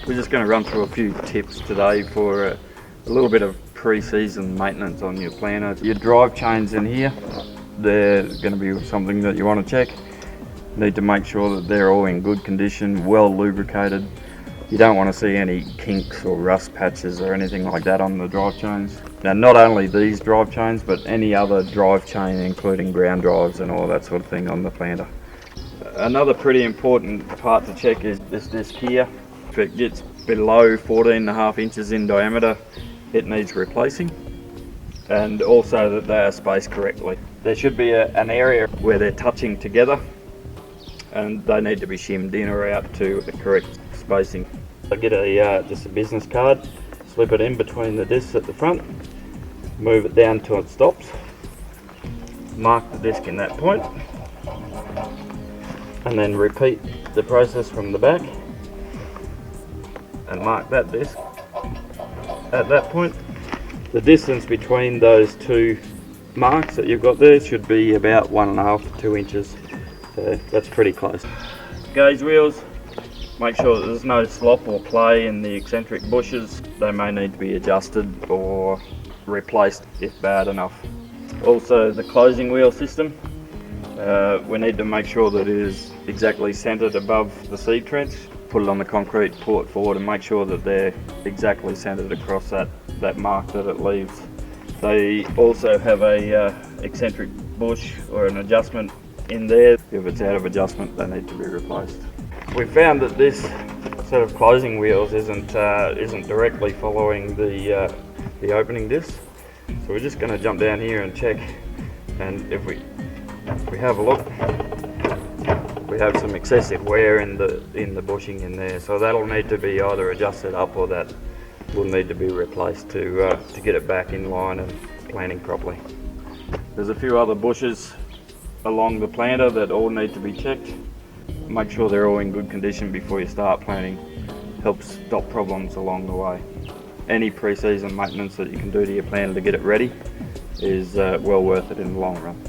We're just going to run through a few tips today for a little bit of pre-season maintenance on your planter. Your drive chains in here, they're going to be something that you want to check. Need to make sure that they're all in good condition, well lubricated. You don't want to see any kinks or rust patches or anything like that on the drive chains. Now, not only these drive chains, but any other drive chain, including ground drives and all that sort of thing on the planter. Another pretty important part to check is this disc here. If it gets below 14.5 inches in diameter, it needs replacing, and also that they are spaced correctly. There should be an area where they're touching together, and they need to be shimmed in or out to the correct spacing. I get just a business card, slip it in between the discs at the front, move it down till it stops, mark the disc in that point, and then repeat the process from the back and mark that disc at that point. The distance between those two marks that you've got there should be about 1.5 to 2 inches, so that's pretty close. Gauge wheels, make sure that there's no slop or play in the eccentric bushes. They may need to be adjusted or replaced if bad enough. Also, the closing wheel system, we need to make sure that it is exactly centered above the seed trench. Put it on the concrete, pull it forward and make sure that they're exactly centered across that mark that it leaves. They also have a eccentric bush or an adjustment in there. If it's out of adjustment, they need to be replaced. We found that this set of closing wheels isn't directly following the opening disc, so we're just going to jump down here and check, and if we have a look, we have some excessive wear in the bushing in there, so that'll need to be either adjusted up or that will need to be replaced to get it back in line and planting properly. There's a few other bushes along the planter that all need to be checked. Make sure they're all in good condition before you start planting. Helps stop problems along the way. Any pre-season maintenance that you can do to your planter to get it ready is well worth it in the long run.